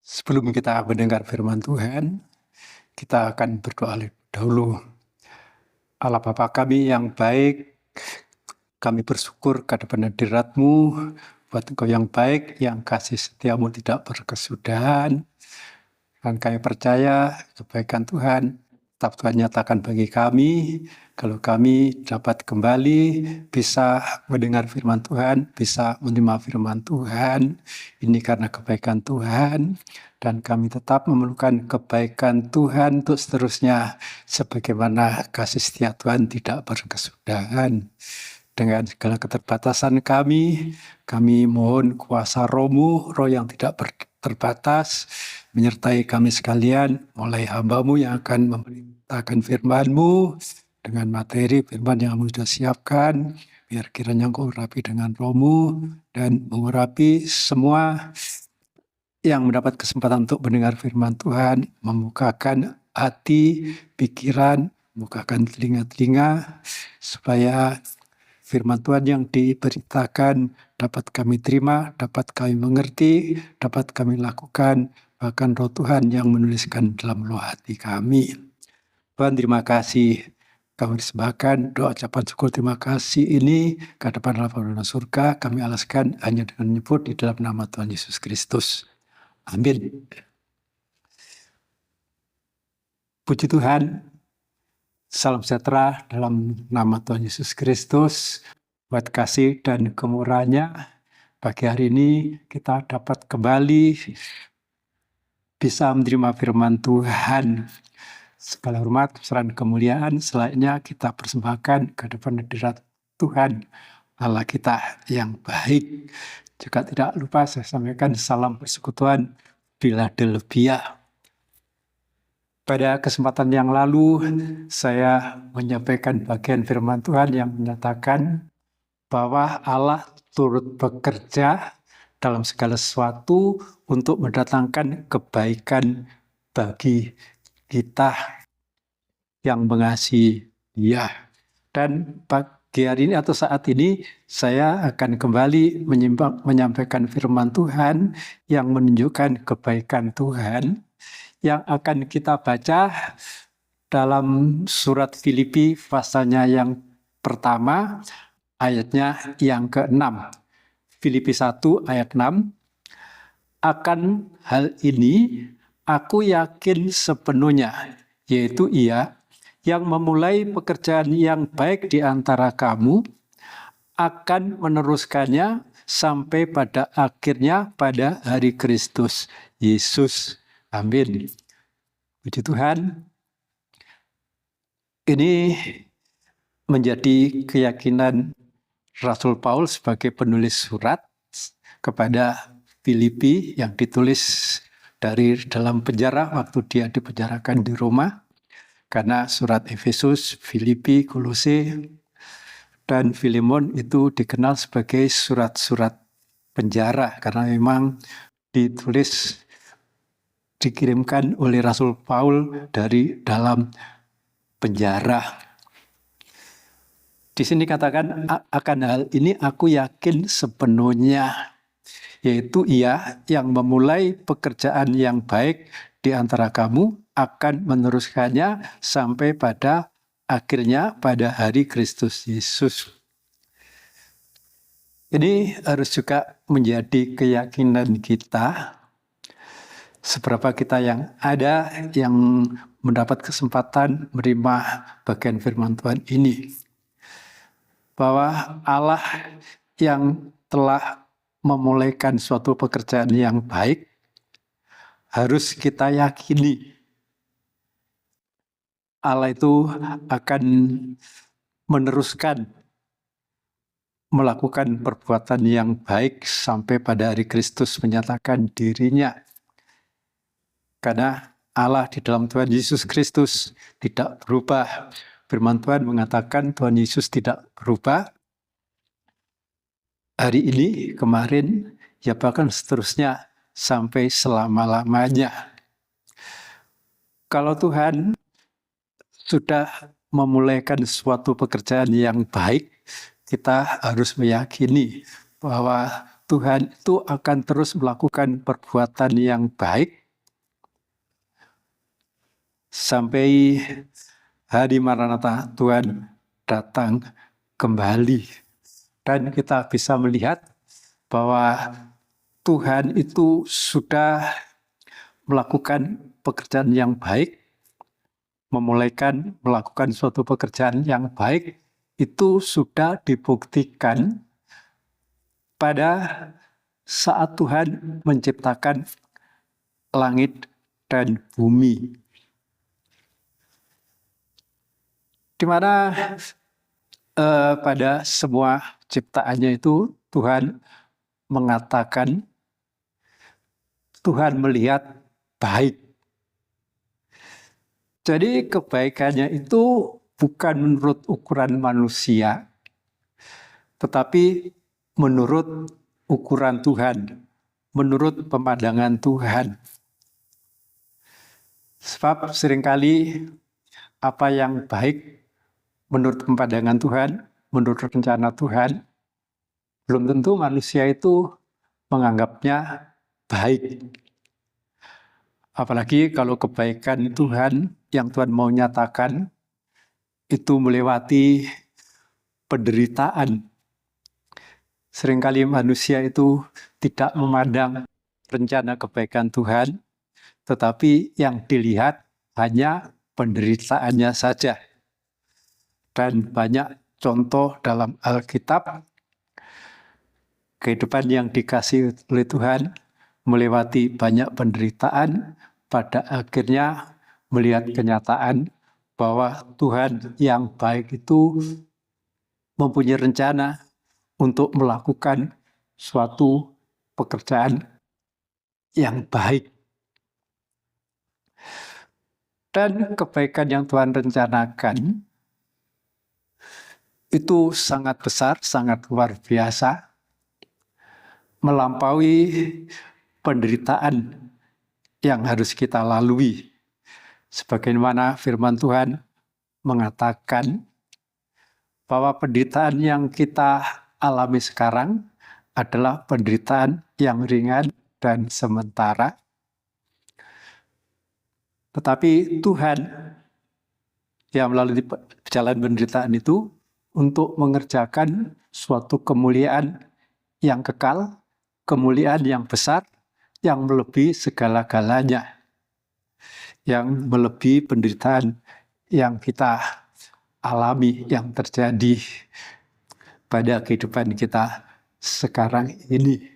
Sebelum kita mendengar firman Tuhan, kita akan berdoa lebih dahulu. Allah Bapa kami yang baik, kami bersyukur kepada hadirat-Mu, buat Engkau yang baik, yang kasih setiamu tidak berkesudahan. Dan kami percaya kebaikan Tuhan tetap Tuhan nyatakan bagi kami, kalau kami dapat kembali bisa mendengar firman Tuhan, bisa menerima firman Tuhan. Ini karena kebaikan Tuhan, dan kami tetap memerlukan kebaikan Tuhan untuk seterusnya, sebagaimana kasih setia Tuhan tidak berkesudahan. Dengan segala keterbatasan kami mohon kuasa Roh-Mu, Roh yang tidak terbatas, menyertai kami sekalian, mulai hamba-Mu yang akan memberitakan firman-Mu, dengan materi firman yang sudah siapkan, biar kiranya Engkau urapi dengan Roh-Mu, dan mengurapi semua yang mendapat kesempatan untuk mendengar firman Tuhan, membukakan hati, pikiran, membukakan telinga-telinga, supaya firman Tuhan yang diberitakan dapat kami terima, dapat kami mengerti, dapat kami lakukan, bahkan Roh Tuhan yang menuliskan dalam loh hati kami. Tuhan, terima kasih. Kami disembahkan doa ucapan syukur terima kasih ini ke hadapan Allah surga, kami alaskan hanya dengan menyebut di dalam nama Tuhan Yesus Kristus. Amin. Puji Tuhan. Salam sejahtera dalam nama Tuhan Yesus Kristus. Buat kasih dan kemurahannya, pagi hari ini kita dapat kembali bisa menerima firman Tuhan. Segala hormat, kebesaran, kemuliaan selayaknya kita persembahkan ke depan hadirat Tuhan Allah kita yang baik. Juga tidak lupa saya sampaikan salam persekutuan Philadelphia. Pada kesempatan yang lalu, saya menyampaikan bagian firman Tuhan yang menyatakan bahwa Allah turut bekerja dalam segala sesuatu untuk mendatangkan kebaikan bagi kita yang mengasihi Dia. Dan pagi hari ini atau saat ini, saya akan kembali menyampaikan firman Tuhan yang menunjukkan kebaikan Tuhan, yang akan kita baca dalam surat Filipi pasalnya yang pertama, ayatnya yang ke-6. Filipi 1 ayat 6. Akan hal ini aku yakin sepenuhnya, yaitu Ia yang memulai pekerjaan yang baik di antara kamu akan meneruskannya sampai pada akhirnya pada hari Kristus Yesus. Amin. Puji Tuhan. Ini menjadi keyakinan Rasul Paulus sebagai penulis surat kepada Filipi yang ditulis dari dalam penjara waktu dia dipenjarakan di Roma. Karena surat Efesus, Filipi, Kolose, dan Filemon itu dikenal sebagai surat-surat penjara karena memang dikirimkan oleh Rasul Paul dari dalam penjara. Di sini katakan akan hal ini aku yakin sepenuhnya, yaitu Ia yang memulai pekerjaan yang baik di antara kamu akan meneruskannya sampai pada akhirnya pada hari Kristus Yesus. Ini harus juga menjadi keyakinan kita. Seberapa kita yang ada yang mendapat kesempatan menerima bagian firman Tuhan ini. Bahwa Allah yang telah memulaikan suatu pekerjaan yang baik harus kita yakini. Allah itu akan meneruskan melakukan perbuatan yang baik sampai pada hari Kristus menyatakan dirinya. Karena Allah di dalam Tuhan Yesus Kristus tidak berubah. Firman Tuhan mengatakan Tuhan Yesus tidak berubah. Hari ini, kemarin, ya bahkan seterusnya sampai selama-lamanya. Kalau Tuhan sudah memulaikan suatu pekerjaan yang baik, kita harus meyakini bahwa Tuhan itu akan terus melakukan perbuatan yang baik sampai hari Maranatha Tuhan datang kembali. Dan kita bisa melihat bahwa Tuhan itu sudah melakukan pekerjaan yang baik, memulaikan melakukan suatu pekerjaan yang baik, itu sudah dibuktikan pada saat Tuhan menciptakan langit dan bumi. Di mana pada semua ciptaannya itu Tuhan mengatakan, Tuhan melihat baik. Jadi kebaikannya itu bukan menurut ukuran manusia, tetapi menurut ukuran Tuhan, menurut pemandangan Tuhan. Sebab seringkali apa yang baik menurut pemandangan Tuhan, menurut rencana Tuhan, belum tentu manusia itu menganggapnya baik. Apalagi kalau kebaikan Tuhan yang Tuhan mau nyatakan itu melewati penderitaan. Seringkali manusia itu tidak memandang rencana kebaikan Tuhan, tetapi yang dilihat hanya penderitaannya saja. Dan banyak contoh dalam Alkitab, kehidupan yang dikasih oleh Tuhan melewati banyak penderitaan, pada akhirnya melihat kenyataan bahwa Tuhan yang baik itu mempunyai rencana untuk melakukan suatu pekerjaan yang baik. Dan kebaikan yang Tuhan rencanakan itu sangat besar, sangat luar biasa, melampaui penderitaan yang harus kita lalui. Sebagaimana firman Tuhan mengatakan bahwa penderitaan yang kita alami sekarang adalah penderitaan yang ringan dan sementara. Tetapi Tuhan yang melalui jalan penderitaan itu untuk mengerjakan suatu kemuliaan yang kekal, kemuliaan yang besar, yang melebihi segala-galanya, yang melebihi penderitaan yang kita alami, yang terjadi pada kehidupan kita sekarang ini.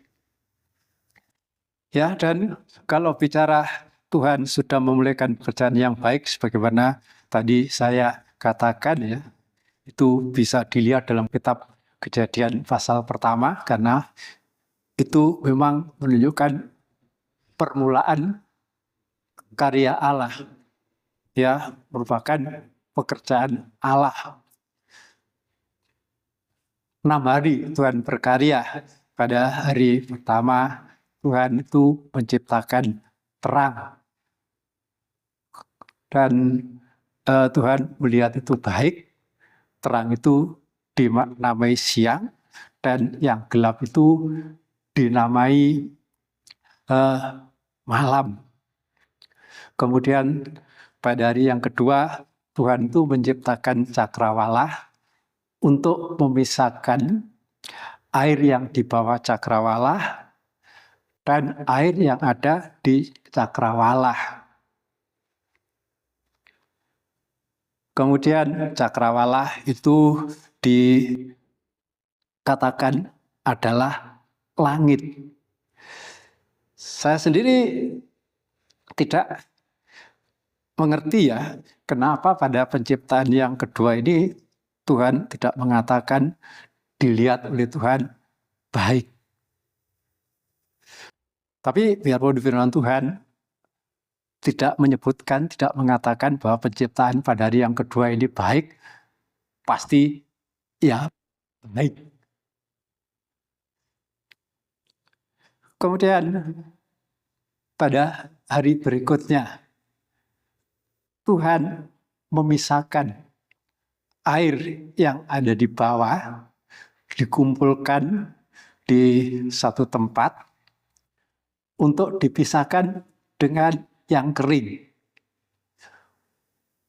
Ya, dan kalau bicara Tuhan sudah memulaikan pekerjaan yang baik, sebagaimana tadi saya katakan ya, itu bisa dilihat dalam kitab Kejadian pasal pertama, karena itu memang menunjukkan permulaan karya Allah, ya, merupakan pekerjaan Allah. 6 hari Tuhan berkarya. Pada hari pertama Tuhan itu menciptakan terang. Dan Tuhan melihat itu baik. Terang itu dinamai siang, dan yang gelap itu dinamai malam. Kemudian pada hari yang kedua, Tuhan itu menciptakan cakrawala untuk memisahkan air yang di bawah cakrawala dan air yang ada di cakrawala. Kemudian cakrawala itu dikatakan adalah langit. Saya sendiri tidak mengerti ya, kenapa pada penciptaan yang kedua ini Tuhan tidak mengatakan dilihat oleh Tuhan baik. Tapi biarpun firman Tuhan tidak menyebutkan, tidak mengatakan bahwa penciptaan pada hari yang kedua ini baik, pasti ya baik. Kemudian pada hari berikutnya, Tuhan memisahkan air yang ada di bawah, dikumpulkan di satu tempat untuk dipisahkan dengan yang kering.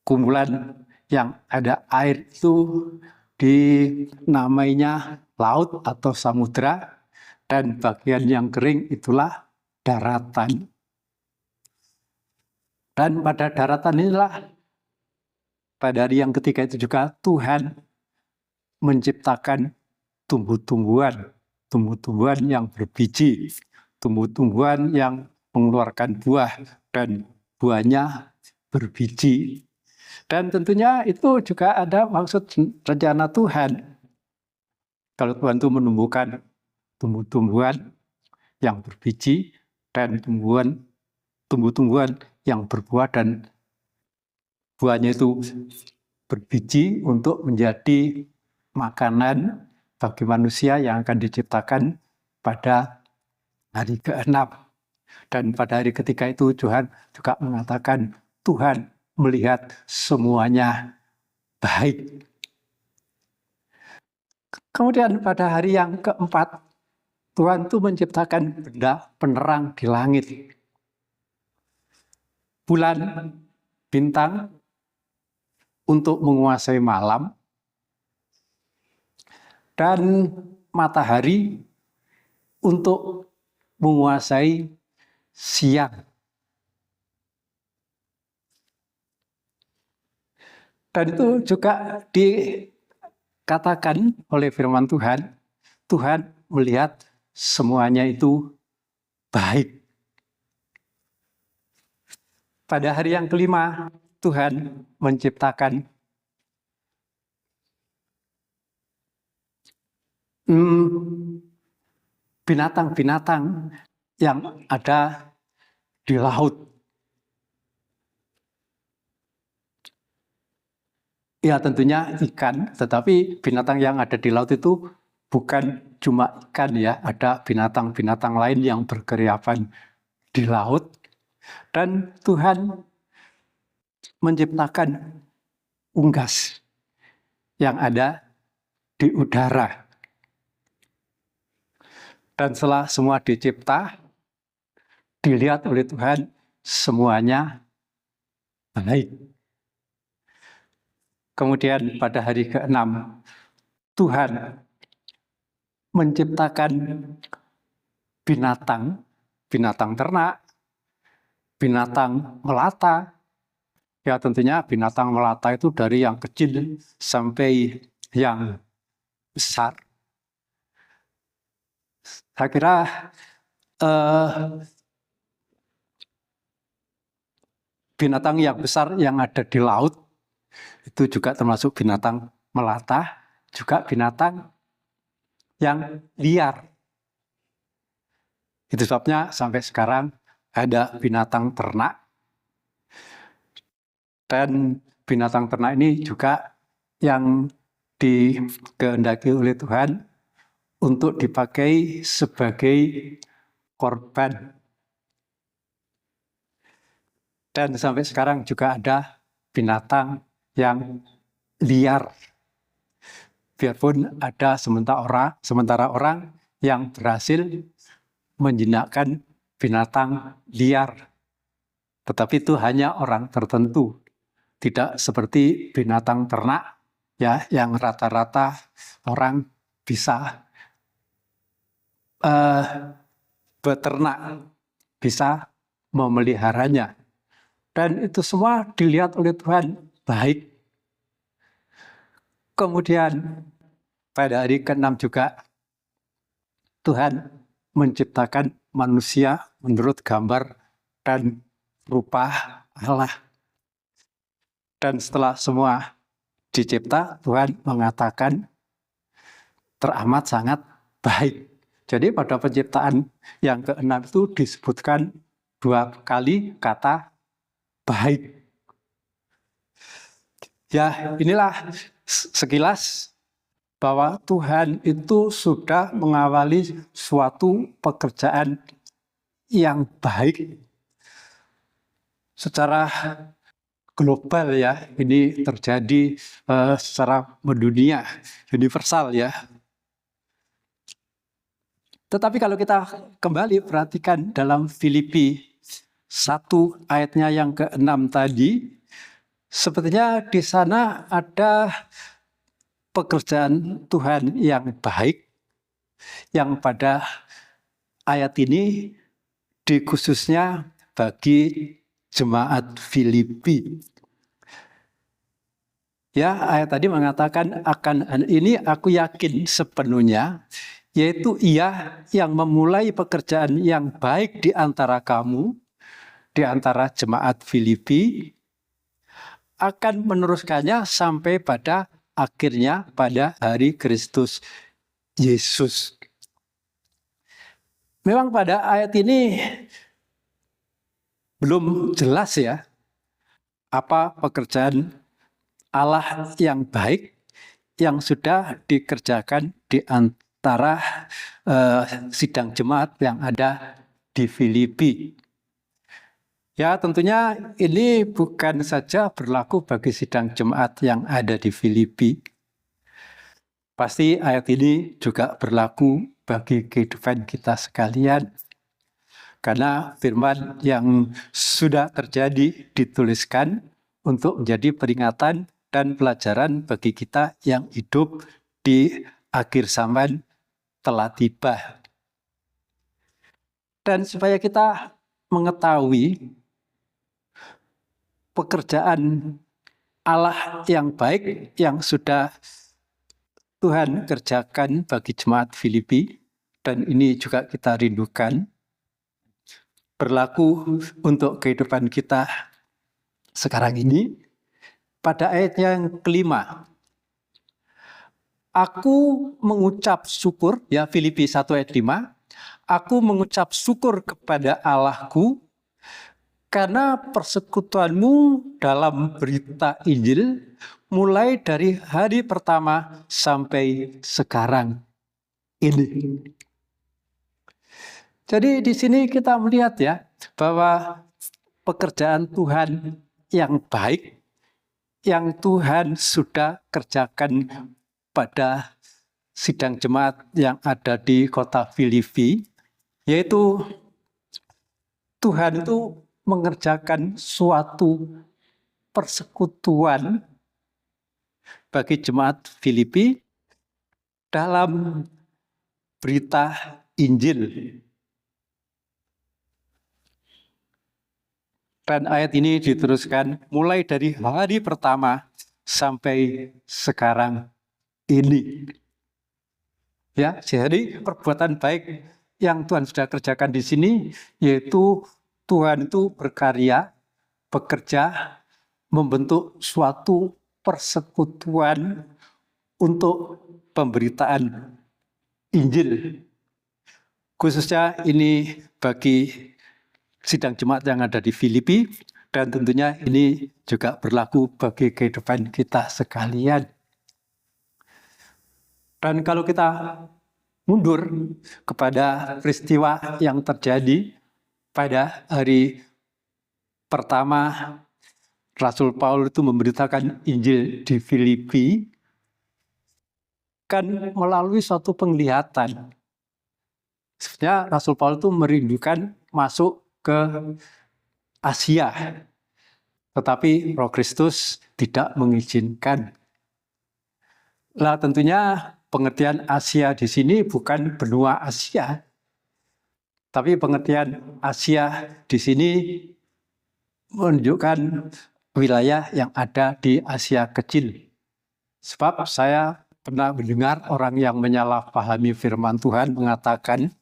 Kumpulan yang ada air itu dinamainya laut atau samudra, dan bagian yang kering itulah daratan. Dan pada daratan inilah, pada hari yang ketiga itu juga Tuhan menciptakan tumbuh-tumbuhan yang berbiji, tumbuh-tumbuhan yang mengeluarkan buah, dan buahnya berbiji. Dan tentunya itu juga ada maksud rencana Tuhan. Kalau Tuhan itu menumbuhkan tumbuh-tumbuhan yang berbiji dan tumbuh-tumbuhan yang berbuah, dan buahnya itu berbiji untuk menjadi makanan bagi manusia yang akan diciptakan pada hari ke-6. Dan pada hari ketiga itu Tuhan juga mengatakan Tuhan melihat semuanya baik. Kemudian pada hari yang keempat, Tuhan itu menciptakan benda penerang di langit. Bulan, bintang untuk menguasai malam, dan matahari untuk menguasai siang. Dan itu juga dikatakan oleh firman Tuhan, Tuhan melihat semuanya itu baik. Pada hari yang kelima, Tuhan menciptakan binatang-binatang yang ada di laut. Ya tentunya ikan, tetapi binatang yang ada di laut itu bukan cuma ikan ya, ada binatang-binatang lain yang berkeriapan di laut. Dan Tuhan menciptakan unggas yang ada di udara. Dan setelah semua dicipta, dilihat oleh Tuhan semuanya baik. Kemudian pada hari ke-6, Tuhan menciptakan binatang ternak, binatang melata. Ya tentunya binatang melata itu dari yang kecil sampai yang besar. Saya kira binatang yang besar yang ada di laut itu juga termasuk binatang melata, juga binatang yang liar. Itu sebabnya sampai sekarang ada binatang ternak. Dan binatang ternak ini juga yang dikehendaki oleh Tuhan untuk dipakai sebagai korban. Dan sampai sekarang juga ada binatang yang liar. Biarpun ada sementara orang yang berhasil menjinakkan binatang liar. Tetapi itu hanya orang tertentu. Tidak seperti binatang ternak ya, yang rata-rata orang bisa beternak, bisa memeliharanya. Dan itu semua dilihat oleh Tuhan baik. Kemudian pada hari ke-6 juga Tuhan menciptakan manusia menurut gambar dan rupa Allah. Dan setelah semua dicipta, Tuhan mengatakan teramat sangat baik. Jadi pada penciptaan yang ke-6 itu disebutkan 2 kali kata baik. Ya, inilah sekilas bahwa Tuhan itu sudah mengawali suatu pekerjaan yang baik secara global ya. Ini terjadi secara mendunia, universal ya. Tetapi kalau kita kembali perhatikan dalam Filipi 1 ayatnya yang ke-6 tadi, sepertinya di sana ada pekerjaan Tuhan yang baik, yang pada ayat ini dikhususnya bagi jemaat Filipi. Ya, ayat tadi mengatakan akan ini aku yakin sepenuhnya, yaitu Ia yang memulai pekerjaan yang baik di antara kamu, di antara jemaat Filipi, akan meneruskannya sampai pada akhirnya pada hari Kristus Yesus. Memang pada ayat ini belum jelas ya apa pekerjaan Allah yang baik yang sudah dikerjakan di antara sidang jemaat yang ada di Filipi. Ya, tentunya ini bukan saja berlaku bagi sidang jemaat yang ada di Filipi. Pasti ayat ini juga berlaku bagi kehidupan kita sekalian. Karena firman yang sudah terjadi dituliskan untuk menjadi peringatan dan pelajaran bagi kita yang hidup di akhir zaman telah tiba. Dan supaya kita mengetahui pekerjaan Allah yang baik yang sudah Tuhan kerjakan bagi jemaat Filipi, dan ini juga kita rindukan, berlaku untuk kehidupan kita sekarang ini. Pada ayat yang kelima, aku mengucap syukur, ya Filipi 1 ayat 5, aku mengucap syukur kepada Allahku karena persekutuanmu dalam berita Injil mulai dari hari pertama sampai sekarang ini. Jadi di sini kita melihat ya bahwa pekerjaan Tuhan yang baik yang Tuhan sudah kerjakan pada sidang jemaat yang ada di kota Filipi, yaitu Tuhan itu mengerjakan suatu persekutuan bagi jemaat Filipi dalam berita Injil. Dan ayat ini diteruskan mulai dari hari pertama sampai sekarang ini. Ya, jadi perbuatan baik yang Tuhan sudah kerjakan di sini, yaitu Tuhan itu berkarya, bekerja, membentuk suatu persekutuan untuk pemberitaan Injil. Khususnya ini bagi sidang jemaat yang ada di Filipi, dan tentunya ini juga berlaku bagi kehidupan kita sekalian. Dan kalau kita mundur kepada peristiwa yang terjadi pada hari pertama Rasul Paulus itu memberitakan Injil di Filipi, kan melalui suatu penglihatan. Sebenarnya Rasul Paulus itu merindukan masuk ke Asia, tetapi Roh Kristus tidak mengizinkan. Lah tentunya pengertian Asia di sini bukan benua Asia, tapi pengertian Asia di sini menunjukkan wilayah yang ada di Asia Kecil. Sebab saya pernah mendengar orang yang menyalahpahami firman Tuhan mengatakan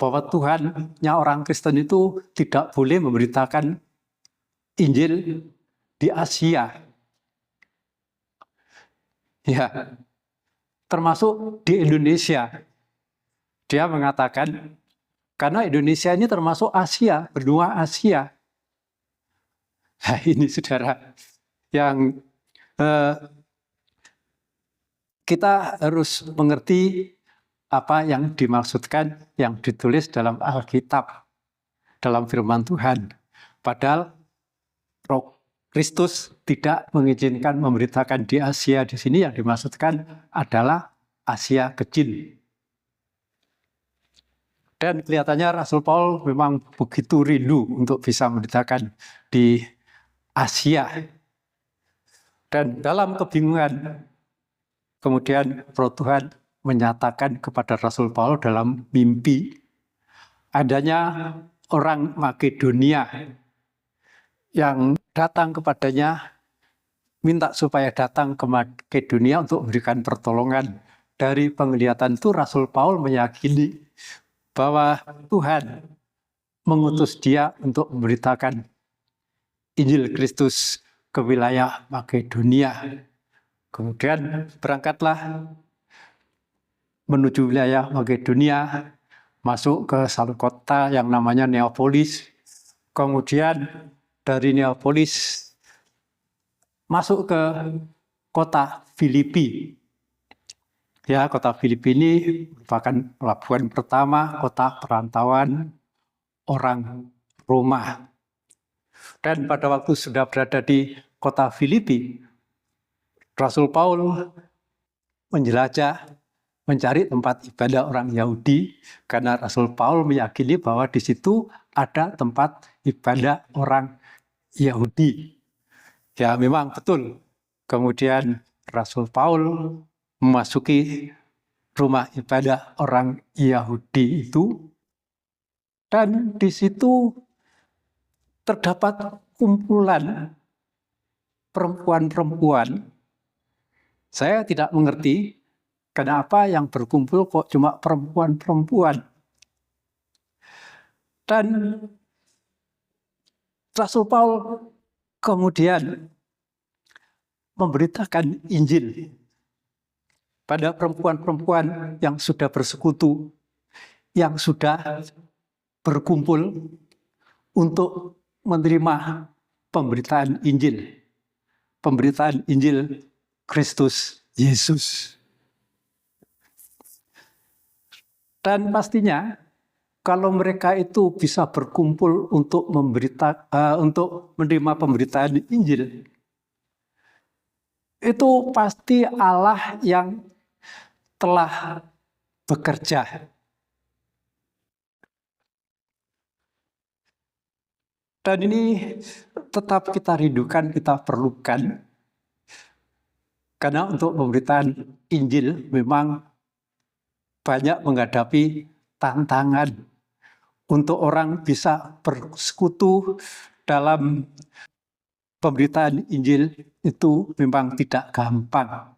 bahwa Tuhannya orang Kristen itu tidak boleh memberitakan Injil di Asia. Ya, termasuk di Indonesia. Dia mengatakan, karena Indonesia ini termasuk Asia, benua Asia. Nah ini saudara, yang kita harus mengerti apa yang dimaksudkan, yang ditulis dalam Alkitab, dalam firman Tuhan. Padahal Roh Kristus tidak mengizinkan memberitakan di Asia. Di sini yang dimaksudkan adalah Asia Kecil. Dan kelihatannya Rasul Paul memang begitu rindu untuk bisa memberitakan di Asia. Dan dalam kebingungan, kemudian Roh Tuhan menyatakan kepada Rasul Paul dalam mimpi adanya orang Makedonia yang datang kepadanya, minta supaya datang ke Makedonia untuk memberikan pertolongan. Dari penglihatan itu Rasul Paul meyakini bahwa Tuhan mengutus dia untuk memberitakan Injil Kristus ke wilayah Makedonia. Kemudian berangkatlah menuju wilayah Makedonia, masuk ke satu kota yang namanya Neapolis. Kemudian dari Neapolis masuk ke kota Filipi. Ya, kota Filipi ini merupakan pelabuhan pertama kota perantauan orang Roma. Dan pada waktu sudah berada di kota Filipi, Rasul Paul menjelajah, mencari tempat ibadah orang Yahudi, karena Rasul Paul meyakini bahwa di situ ada tempat ibadah orang Yahudi. Ya, memang betul. Kemudian Rasul Paul memasuki rumah ibadah orang Yahudi itu, dan di situ terdapat kumpulan perempuan-perempuan. Saya tidak mengerti kenapa yang berkumpul kok cuma perempuan-perempuan. Dan Rasul Paul kemudian memberitakan Injil pada perempuan-perempuan yang sudah bersekutu, yang sudah berkumpul untuk menerima pemberitaan Injil Kristus Yesus. Dan pastinya kalau mereka itu bisa berkumpul untuk untuk menerima pemberitaan Injil, itu pasti Allah yang telah bekerja. Dan ini tetap kita rindukan, kita perlukan. Karena untuk pemberitaan Injil memang banyak menghadapi tantangan. Untuk orang bisa bersekutu dalam pemberitaan Injil itu memang tidak gampang.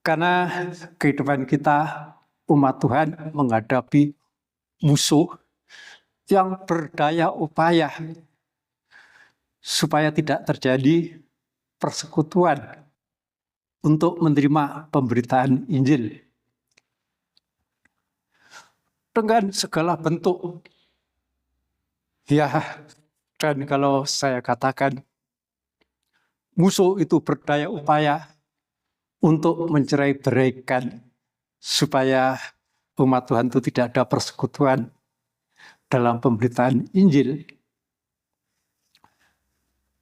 Karena kehidupan kita, umat Tuhan, menghadapi musuh yang berdaya upaya supaya tidak terjadi persekutuan untuk menerima pemberitaan Injil. Dengan segala bentuk. Ya, dan kalau saya katakan musuh itu berdaya upaya untuk mencerai-beraikan supaya umat Tuhan itu tidak ada persekutuan dalam pemberitaan Injil.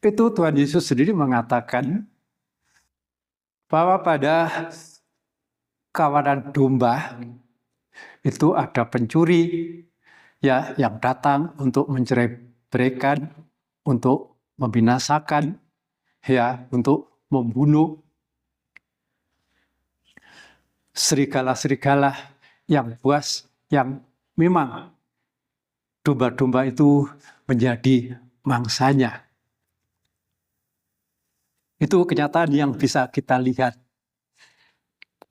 Itu Tuhan Yesus sendiri mengatakan bahwa pada kawanan domba itu ada pencuri ya yang datang untuk mencerai-beraikan, untuk membinasakan, ya untuk membunuh. Serigala-serigala yang buas, yang memang domba-domba itu menjadi mangsanya. Itu kenyataan yang bisa kita lihat.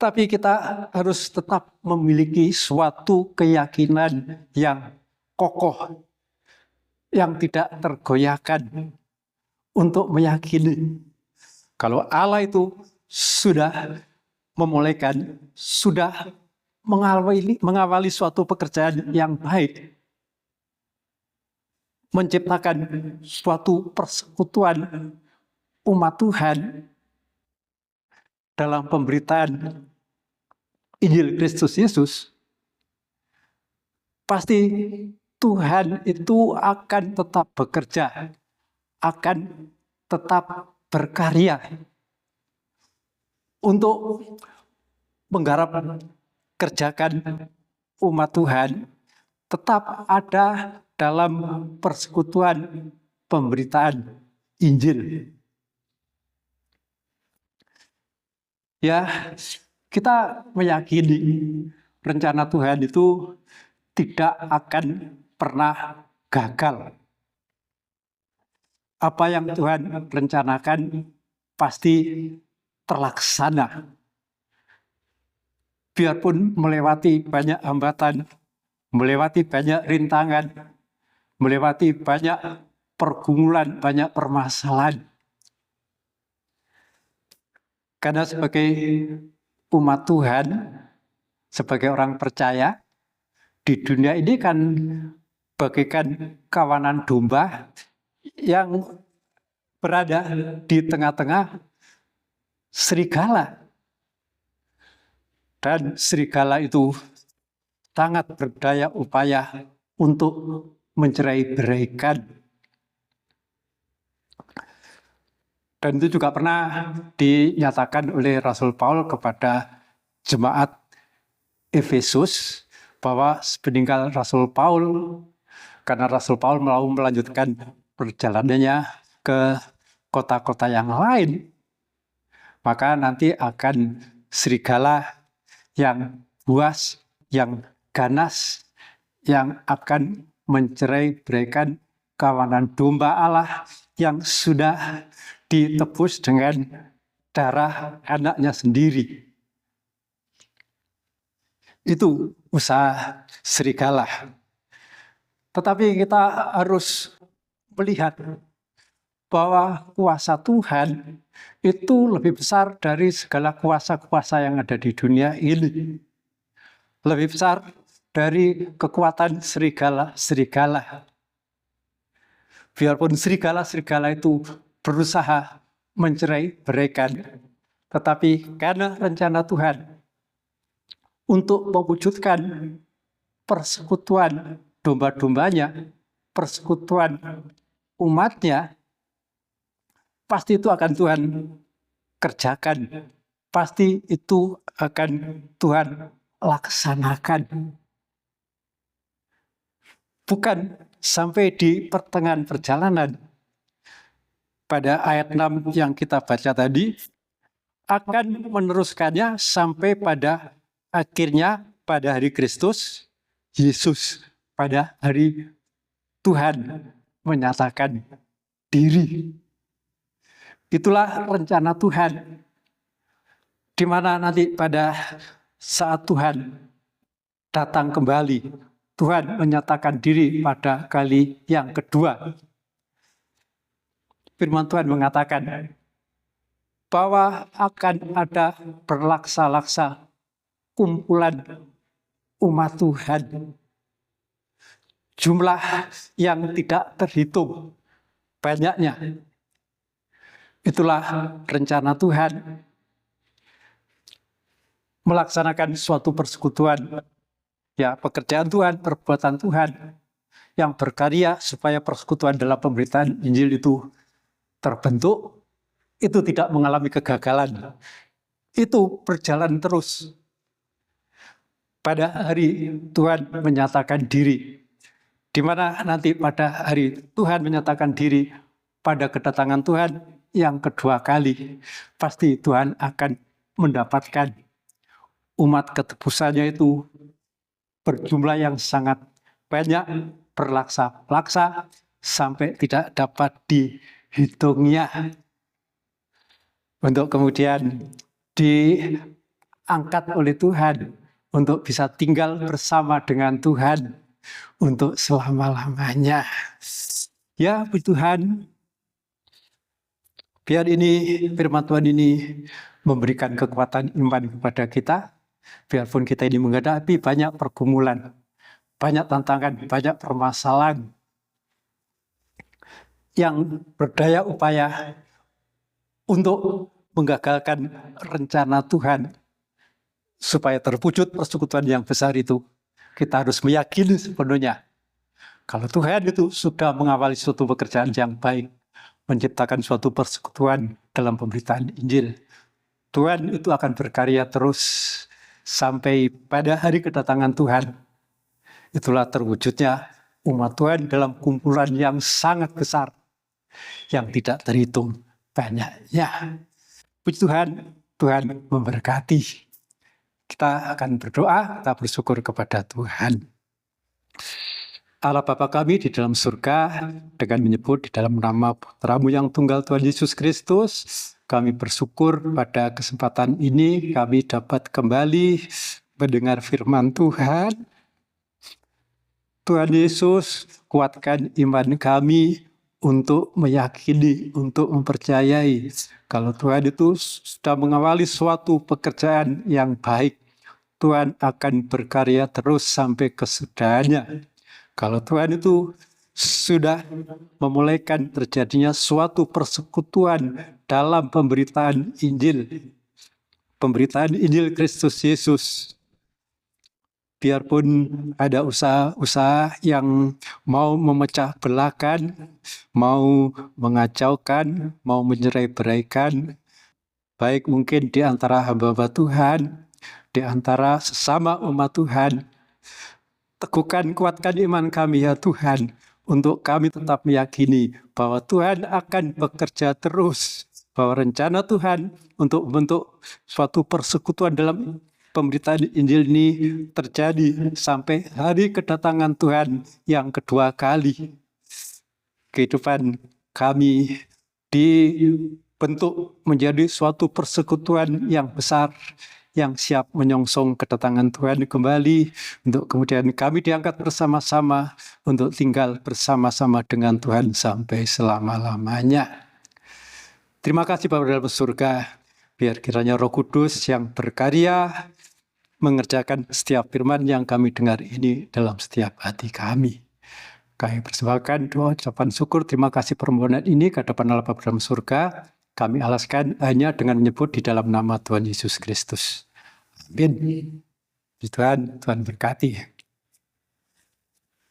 Tapi kita harus tetap memiliki suatu keyakinan yang kokoh, yang tidak tergoyahkan, untuk meyakini kalau Allah itu sudah memulaikan, sudah mengawali suatu pekerjaan yang baik, menciptakan suatu persekutuan umat Tuhan dalam pemberitaan Injil Kristus Yesus, pasti Tuhan itu akan tetap bekerja, akan tetap berkarya untuk menggarap kerjakan umat Tuhan tetap ada dalam persekutuan pemberitaan Injil. Ya, kita meyakini rencana Tuhan itu tidak akan pernah gagal. Apa yang Tuhan rencanakan pasti terlaksana. Biarpun melewati banyak hambatan, melewati banyak rintangan, melewati banyak pergumulan, banyak permasalahan. Karena sebagai umat Tuhan, sebagai orang percaya, di dunia ini kan bagaikan kawanan domba yang berada di tengah-tengah serigala. Dan serigala itu sangat berdaya upaya untuk mencerai-beraikan. Dan itu juga pernah dinyatakan oleh Rasul Paul kepada jemaat Efesus bahwa sepeninggal Rasul Paul, karena Rasul Paul mau melanjutkan perjalanannya ke kota-kota yang lain, maka nanti akan serigala yang buas, yang ganas, yang akan mencerai-beraikan kawanan domba Allah yang sudah ditebus dengan darah anaknya sendiri. Itu usaha serigala. Tetapi kita harus melihat bahwa kuasa Tuhan itu lebih besar dari segala kuasa-kuasa yang ada di dunia ini. Lebih besar dari kekuatan serigala-serigala. Biarpun serigala-serigala itu berusaha mencerai-beraikan, tetapi karena rencana Tuhan untuk mewujudkan persekutuan domba-dombanya, persekutuan umatnya, pasti itu akan Tuhan kerjakan. Pasti itu akan Tuhan laksanakan. Bukan sampai di pertengahan perjalanan. Pada ayat 6 yang kita baca tadi, akan meneruskannya sampai pada akhirnya pada hari Kristus, Yesus, pada hari Tuhan menyatakan diri. Itulah rencana Tuhan, di mana nanti pada saat Tuhan datang kembali, Tuhan menyatakan diri pada kali yang kedua. Firman Tuhan mengatakan bahwa akan ada berlaksa-laksa kumpulan umat Tuhan. Jumlah yang tidak terhitung banyaknya. Itulah rencana Tuhan. Melaksanakan suatu persekutuan. Ya, pekerjaan Tuhan, perbuatan Tuhan yang berkarya supaya persekutuan dalam pemberitaan Injil itu terbentuk, itu tidak mengalami kegagalan. Itu berjalan terus. Pada hari Tuhan menyatakan diri, di mana nanti pada hari Tuhan menyatakan diri, pada kedatangan Tuhan yang kedua kali, pasti Tuhan akan mendapatkan umat ketebusannya itu berjumlah yang sangat banyak, berlaksa-laksa, sampai tidak dapat dihitungnya. Untuk kemudian diangkat oleh Tuhan, untuk bisa tinggal bersama dengan Tuhan, untuk selama-lamanya. Ya, puji Tuhan, biar ini firman Tuhan ini memberikan kekuatan iman kepada kita, biarpun kita ini menghadapi banyak pergumulan, banyak tantangan, banyak permasalahan yang berdaya upaya untuk menggagalkan rencana Tuhan supaya terwujud persekutuan yang besar itu. Kita harus meyakini sepenuhnya kalau Tuhan itu sudah mengawali suatu pekerjaan yang baik, menciptakan suatu persekutuan dalam pemberitaan Injil. Tuhan itu akan berkarya terus sampai pada hari kedatangan Tuhan, Itulah terwujudnya umat Tuhan dalam kumpulan yang sangat besar, yang tidak terhitung banyaknya. Puji Tuhan, Tuhan memberkati. Kita akan berdoa, kita bersyukur kepada Tuhan. Allah Bapa kami di dalam surga, dengan menyebut di dalam nama Putra-Mu yang tunggal Tuhan Yesus Kristus, kami bersyukur pada kesempatan ini kami dapat kembali mendengar firman Tuhan. Tuhan Yesus, kuatkan iman kami untuk meyakini, untuk mempercayai kalau Tuhan itu sudah mengawali suatu pekerjaan yang baik, Tuhan akan berkarya terus sampai kesudahannya. Kalau Tuhan itu sudah memulaikan terjadinya suatu persekutuan dalam pemberitaan Injil Kristus Yesus, biarpun ada usaha-usaha yang mau memecah belahkan, mau mengacaukan, mau mencerai-beraikan, baik mungkin di antara hamba-hamba Tuhan, di antara sesama umat Tuhan, teguhkan, kuatkan iman kami ya Tuhan, untuk kami tetap meyakini bahwa Tuhan akan bekerja terus, bahwa rencana Tuhan untuk membentuk suatu persekutuan dalam pemberitaan Injil ini terjadi sampai hari kedatangan Tuhan yang kedua kali. Kehidupan kami dibentuk menjadi suatu persekutuan yang besar, yang siap menyongsong kedatangan Tuhan kembali, untuk kemudian kami diangkat bersama-sama untuk tinggal bersama-sama dengan Tuhan sampai selama-lamanya. Terima kasih Bapa dalam surga, biar kiranya Roh Kudus yang berkarya mengerjakan setiap firman yang kami dengar ini dalam setiap hati kami. Kami persembahkan doa ucapan syukur, terima kasih permohonan ini ke hadapan Allah Bapa dalam surga. Kami alaskan hanya dengan menyebut di dalam nama Tuhan Yesus Kristus. Amin. Tuhan berkati.